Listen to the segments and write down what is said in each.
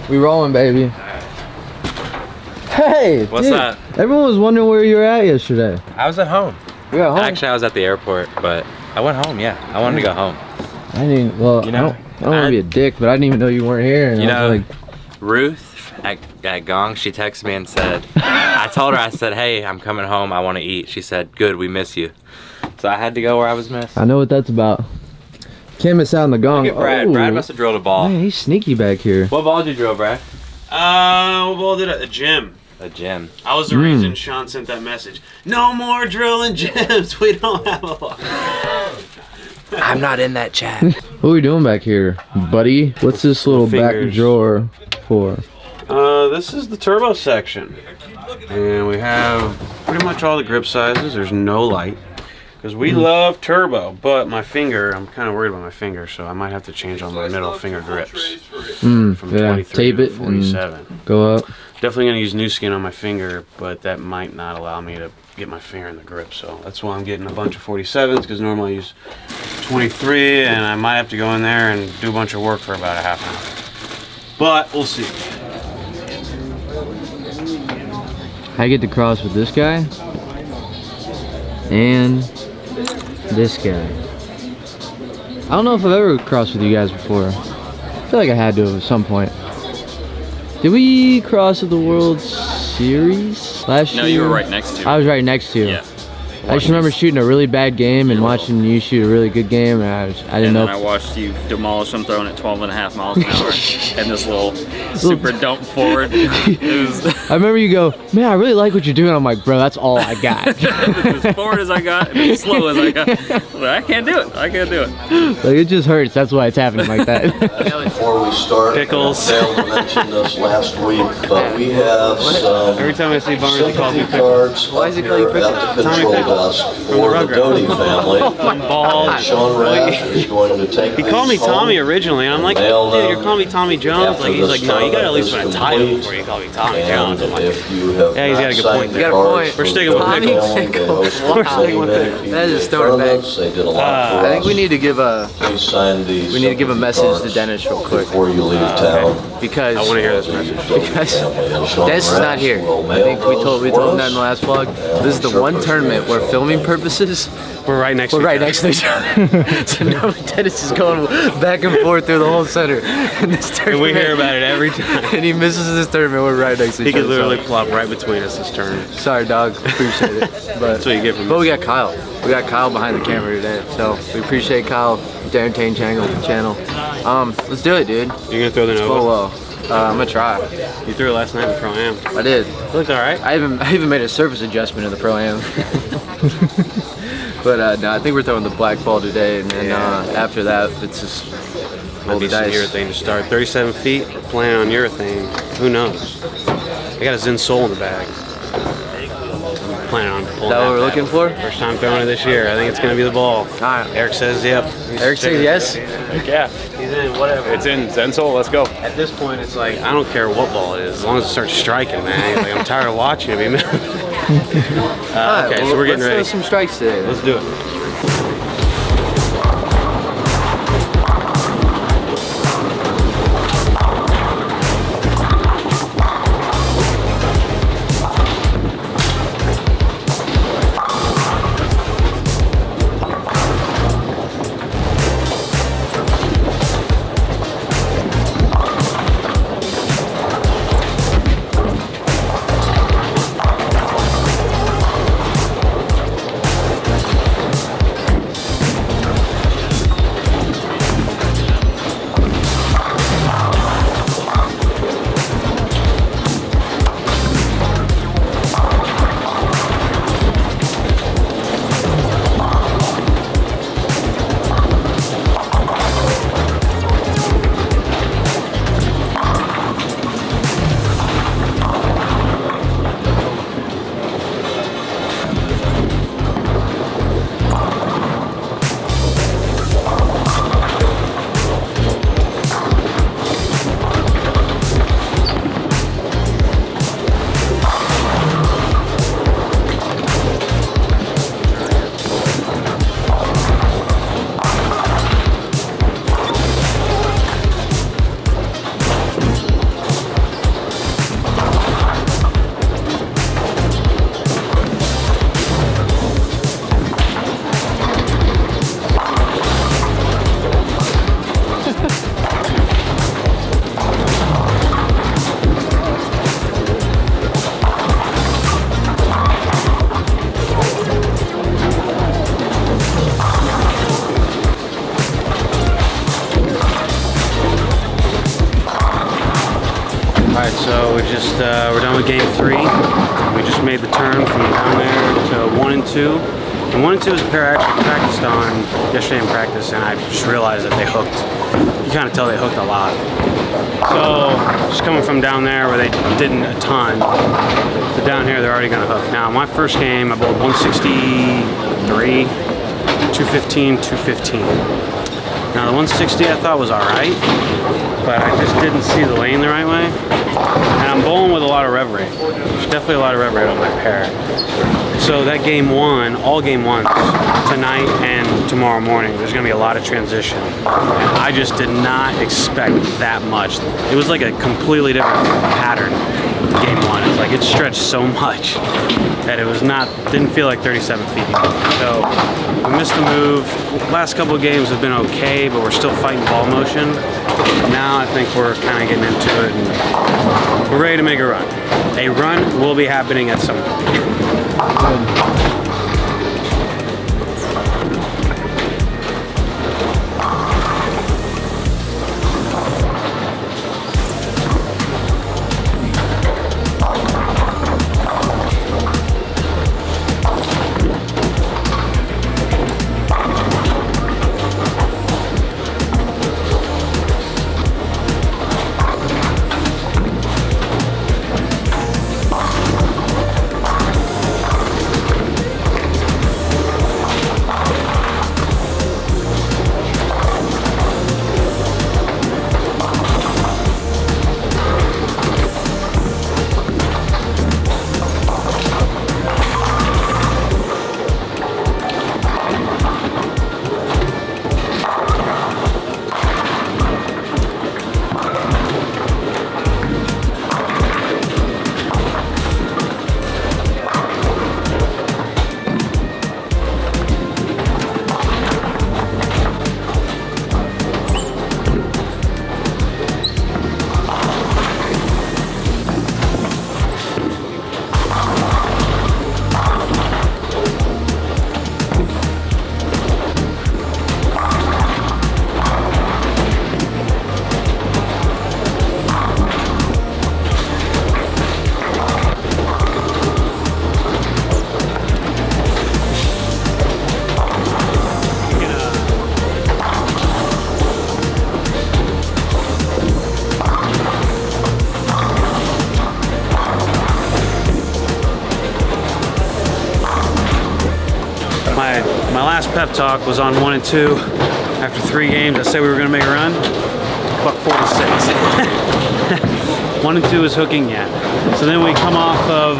We rolling, baby. Hey, what's that? Everyone was wondering where you were at yesterday. I was at home. You were at home? Actually, I was at the airport, but I went home. Yeah, I wanted to go home. I didn't. Well, you know, I don't want to be a dick, but I didn't even know you weren't here. And you I was know, like, Ruth at Gong, she texted me and said, I told her, I said, hey, I'm coming home. I want to eat. She said, good, we miss you. So I had to go where I was missed. I know what that's about. Can't miss out on the Gong. Look at Brad. Brad must have drilled a ball. Man, he's sneaky back here. What ball did you drill, Brad? What ball did I? A gym. A gym. I was the reason Sean sent that message. No more drilling gyms. We don't have a lot. I'm not in that chat. What are we doing back here, buddy? What's this little back drawer for? This is the turbo section. And we have pretty much all the grip sizes. There's no light. Because we love turbo, but my finger, I'm kind of worried about my finger, so I might have to change all my middle finger grips. From 23 tape it to 47. And go up. Definitely going to use new skin on my finger, but that might not allow me to get my finger in the grip. So that's why I'm getting a bunch of 47s, because normally I use 23, and I might have to go in there and do a bunch of work for about a half an hour. But we'll see. I get to cross with this guy and this guy. I don't know if I've ever crossed with you guys before. I feel like I had to at some point. Did we cross at the World Series last year? No, you were right next to you. I was right next to you. Yeah. I just remember shooting a really bad game and watching you shoot a really good game, and I didn't know. And then I watched you demolish them throwing at 12.5 miles an hour and this little super dump forward. I remember you go, man, I really like what you're doing. I'm like, bro, that's all I got. As forward as I got and as slow as I got. I can't do it. I can't do it. Like, it just hurts. That's why it's happening like that. Before we start, Pickles. I failed to mention this last week, but we have some Every time I see Barnes, he calls me sympathy Pickles. cards Why is he up calling you here at the control desk for the Doty family. Bald. Sean Rash is going to take He called me these Tommy home originally, and I'm like, and mail dude, you're them calling me Tommy Jones? Like, he's like, no, you gotta at least win a title complete. before you call me Tommy And Jones. I'm like, if you have yeah, he's got a good point there. You got a point. We're sticking with Tommy Pickles. We're sticking with it. That is throwing back. They did a lot for I think us. we need to give a Please sign these we need to give a message to cards Dennis real quick before you leave town. because I want to hear this message. Dennis is not here. I think we told him that in the last vlog. This is the one tournament where filming purposes We're right next to we're each right other. next to each other. So now Dennis is going back and forth through the whole center. And this And tournament, we hear about it every time. and he misses this tournament. We're right next to each He other. could literally plop right between us this tournament. Sorry, dog. Appreciate it. But That's what you get from we this. got Kyle. We got Kyle behind the camera today. So we appreciate Kyle, Darrington channel. Let's do it, dude. You're gonna throw the Oh Nova? well. I'm gonna try. You threw it last night in the Pro-Am. I did. It looked alright. I even made a surface adjustment in the Pro-Am. But no, I think we're throwing the black ball today, and then after that, it's just Might roll be the some dice. urethane to start. 37 feet, we're playing on urethane. Who knows? I got a Zen Soul in the bag. I'm planning on pulling Is that what we're bad looking boy. for? First time throwing it this year. I think it's gonna be the ball. Alright. Eric says yep. Eric says yes? Yeah. He's in, whatever. It's in Zensoul. Let's go. At this point, it's like, I don't care what ball it is, as long as it starts striking, man. Like, I'm tired of watching it. Alright, Okay, well, so we're getting let's ready. throw some strikes today. Let's do it. Alright, so we're done with game 3. We just made the turn from down there to 1 and 2. And 1 and 2 is a pair I actually practiced on yesterday in practice, and I just realized that they hooked. You kind of tell theyhooked a lot. So, just coming from down there where they didn't a ton, but down here they're already going to hook. Now, my first game, I bowled 163, 215, 215. Now, the 160 I thought was alright, but I just didn't see the lane the right way. And I'm bowling with a lot of rev rate. There's definitely a lot of rev rate on my pair. So that game 1, all game 1s, tonight and tomorrow morning, there's going to be a lot of transition. And I just did not expect that much. It was like a completely different pattern, game 1. It's like it stretched so much that it was didn't feel like 37 feet. So we missed the move. Last couple of games have been okay, but we're still fighting ball motion. Now I think we're kind of getting into it and we're ready to make a run. A run will be happening at some point. My last pep talk was on 1 and 2. After 3 games, I said we were going to make a run. Buck 46. 1 and 2 is hooking yet. So then we come off of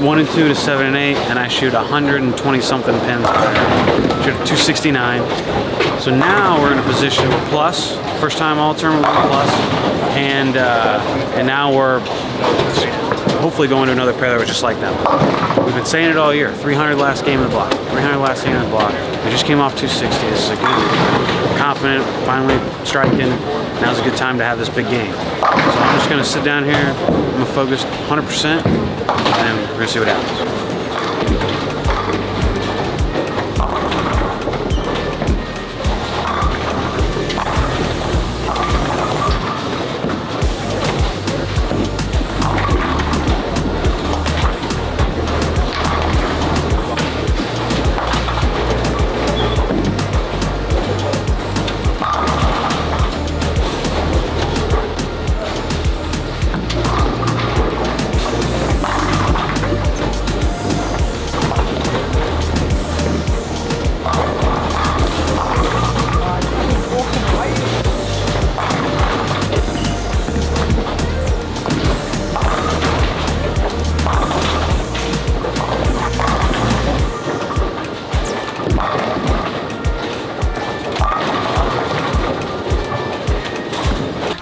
1 and 2 to 7 and 8, and I shoot 120 something pins. Shoot a 269. So now we're in a position plus. First time all tournament plus, and now we're hopefully going to another pair that was just like that. We've been saying it all year. 300 last game in the block. 300 last game in the block. We just came off 260. This is a good week. Confident, finally striking. Now's a good time to have this big game. So I'm just going to sit down here. I'm going to focus 100%, and we're going to see what happens.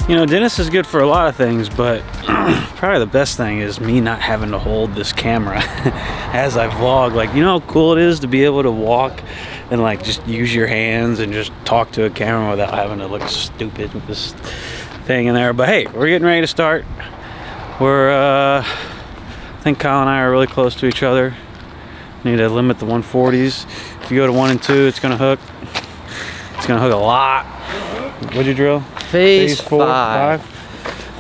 You know, Dennis is good for a lot of things, but probably the best thing is me not having to hold this camera as I vlog. Like, you know how cool it is to be able to walk and like just use your hands and just talk to a camera without having to look stupid with this thing in there. But hey, we're getting ready to start. We're I think Kyle and I are really close to each other. Need to limit the 140s. If you go to 1 and 2, it's gonna hook. It's gonna hook a lot. What'd you drill? Phase 4, 5.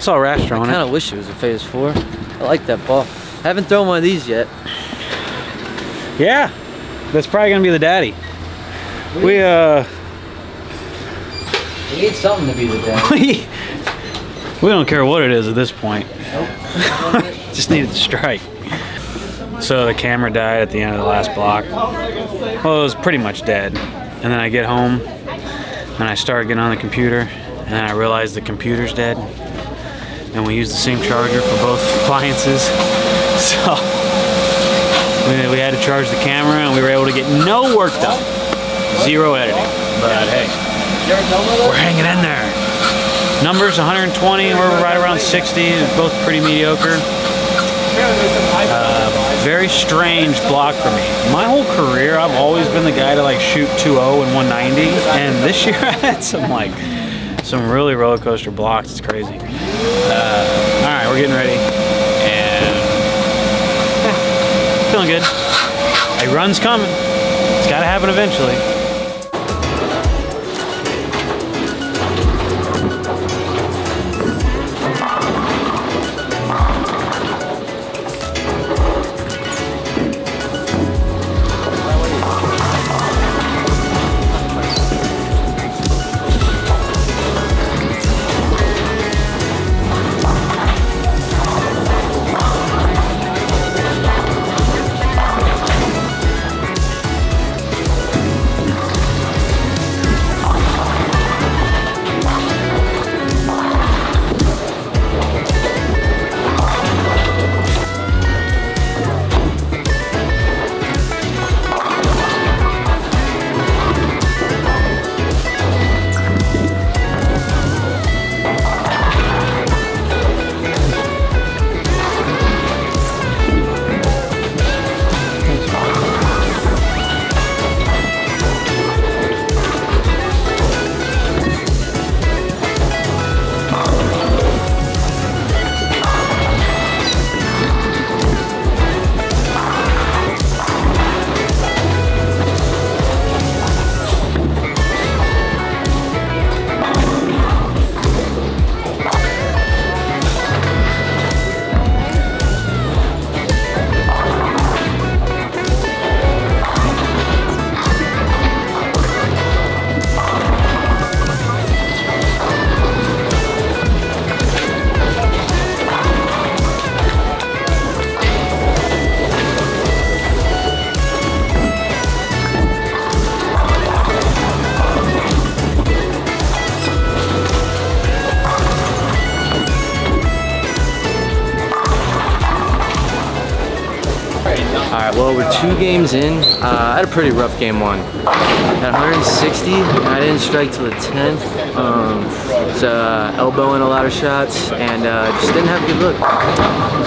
saw Rash throwing I kind of wish it was a phase 4. I like that ball. I haven't thrown one of these yet. Yeah, that's probably gonna be the daddy. We need something to be the daddy. we don't care what it is at this point. Nope. Just needed to strike. So the camera died at the end of the last block. Well, it was pretty much dead. And then I get home and I start getting on the computer, and then I realize the computer's dead. And we use the same charger for both appliances. So we had to charge the camera, and we were able to get no work done. 0 editing. But hey, we're hanging in there. Numbers 120, we're right around 60. It's both pretty mediocre. Very strange block for me. My whole career, I've always been the guy to like shoot 2-0 and 190, and this year I had some really roller coaster blocks. It's crazy. All right, we're getting ready, and feeling good. A run's coming. It's got to happen eventually. Alright, well, we're 2 games in. I had a pretty rough game 1. At 160, and I didn't strike till the 10th. Elbowing a lot of shots, and just didn't have a good look.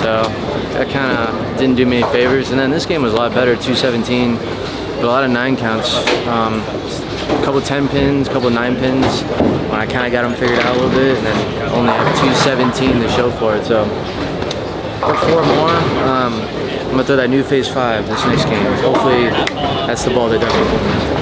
So that kind of didn't do me any favors. And then this game was a lot better, 217, but a lot of 9 counts. A couple 10 pins, a couple 9 pins, when I kind of got them figured out a little bit, and then only have 217 to show for it. So 4 more. I'm gonna throw that new phase 5 this next game. Hopefully that's the ball that does it for me.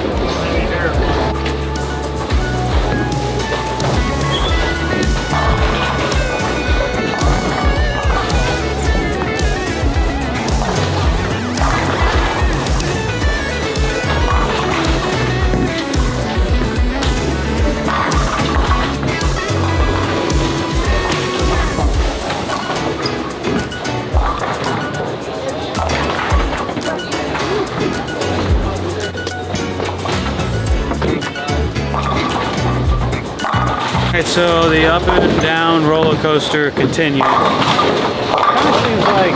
So the up and down roller coaster continues. Kind of seems like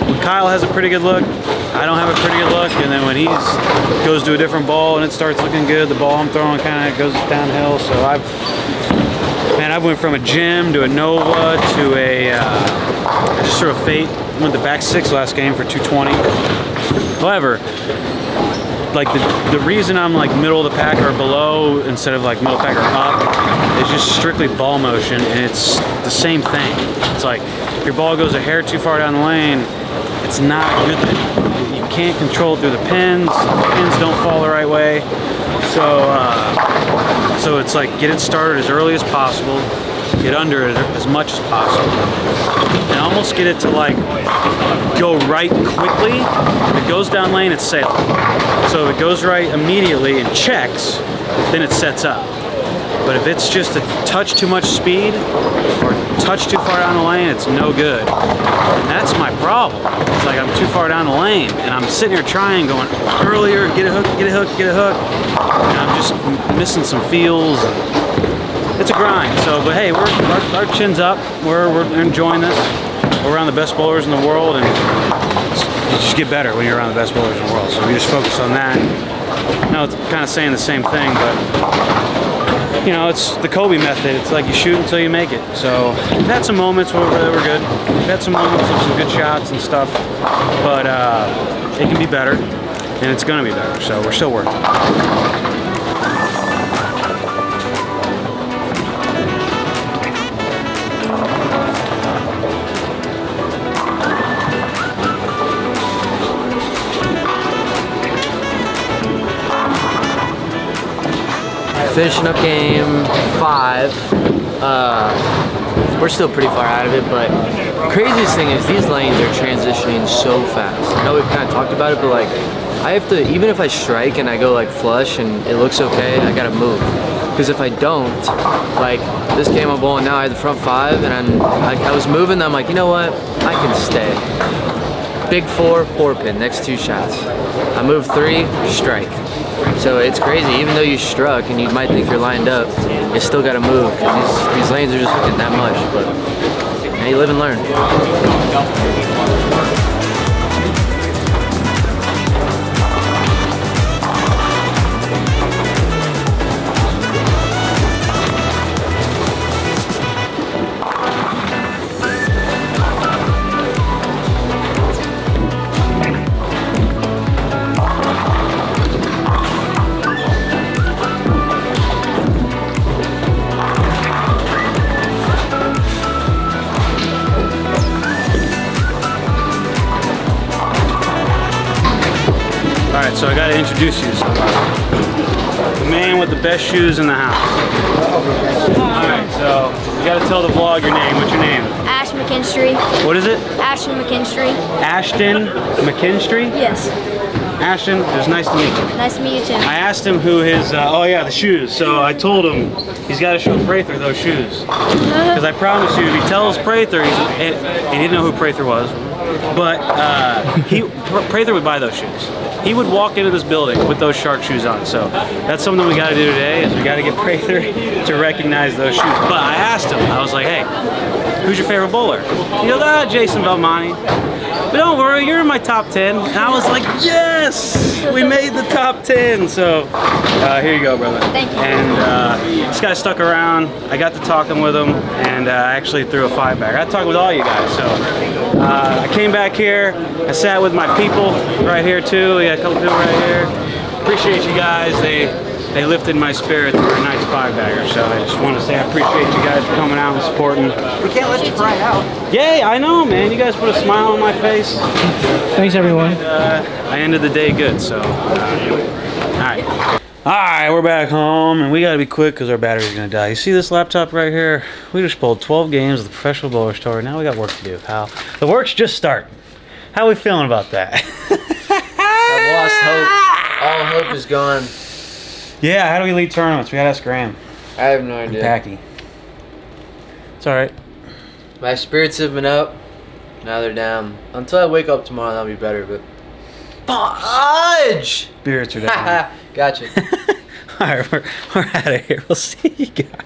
when Kyle has a pretty good look, I don't have a pretty good look, and then when he goes to a different ball and it starts looking good, the ball I'm throwing kind of goes downhill. So I've went from a gym to a Nova to a I just threw a fate. Went the back 6 last game for 220. However, like the reason I'm like middle of the pack or below instead of like middle of the pack or up is just strictly ball motion, and it's the same thing. It's like if your ball goes a hair too far down the lane, it's not good. You can't control it through the pins. The pins don't fall the right way. So it's like get it started as early as possible. get under it as much as possible. And almost get it to like go right quickly. If it goes down lane, it's sailing. So if it goes right immediately and checks, then it sets up. But if it's just a touch too much speed or touch too far down the lane, it's no good. And that's my problem. It's like I'm too far down the lane and I'm sitting here trying, going earlier, get a hook, get a hook, get a hook. And I'm just missing some feels. It's a grind. So, but hey, our chin's up. We're enjoying this. We're around the best bowlers in the world, and you just get better when you're around the best bowlers in the world. So we just focus on that. I know it's kind of saying the same thing, but you know, it's the Kobe method. It's like you shoot until you make it. So we've had some moments where we're good. We've had some moments of some good shots and stuff, but it can be better, and it's gonna be better. So we're still working. Finishing up game 5. We're still pretty far out of it, but the craziest thing is these lanes are transitioning so fast. I know we've kind of talked about it, but like I have to, even if I strike and I go like flush and it looks okay, I gotta move. Because if I don't, like this game I'm bowling now, I had the front 5 and I was moving, and I'm like, you know what, I can stay. Big 4, 4-pin, next 2 shots. I move 3, strike. So it's crazy, even though you struck and you might think you're lined up, you still gotta move, because these lanes are just hitting that much, but now you live and learn. Alright, so I gotta introduce you to somebody. The man with the best shoes in the house. Alright, so you gotta tell the vlog your name. What's your name? Ashton McKinstry. What is it? Ashton McKinstry. Ashton McKinstry? Yes. Ashton, it was nice to meet you. Nice to meet you too. I asked him who his, oh yeah, the shoes. So I told him he's got to show Prather those shoes. Because I promise you, if he tells Prather, he didn't know who Prather was, but Prather would buy those shoes. He would walk into this building with those shark shoes on. So that's something we got to do today, is we got to get Prather to recognize those shoes. But I asked him, I was like, hey, who's your favorite bowler? He goes, Jason Belmonte. But don't worry, you're in my top 10. And I was like, yes, we made the top 10. So here you go, brother. Thank you. And this guy stuck around. I got to talking with him, and I actually threw a 5-bagger. I talked with all you guys. So I came back here. I sat with my people right here too. We got a couple people right here. Appreciate you guys. They lifted my spirit for a nice 5-bagger, so I just want to say I appreciate you guys for coming out and supporting. We can't let you cry out. Yay, I know, man. You guys put a smile on my face. Thanks, everyone. And, I ended the day good, so. Alright. Alright, we're back home, and we gotta be quick because our battery's gonna die. You see this laptop right here? We just bowled 12 games at the Professional Bowler Store. Now we got work to do, pal. The work's just starting. How are we feeling about that? I've lost hope. All hope is gone. Yeah, how do we lead tournaments? We gotta ask Graham. I have no idea. Packy. It's alright. My spirits have been up. Now they're down. Until I wake up tomorrow, that'll be better, but... Fudge! Spirits are down. Gotcha. Alright, we're out of here. We'll see you guys.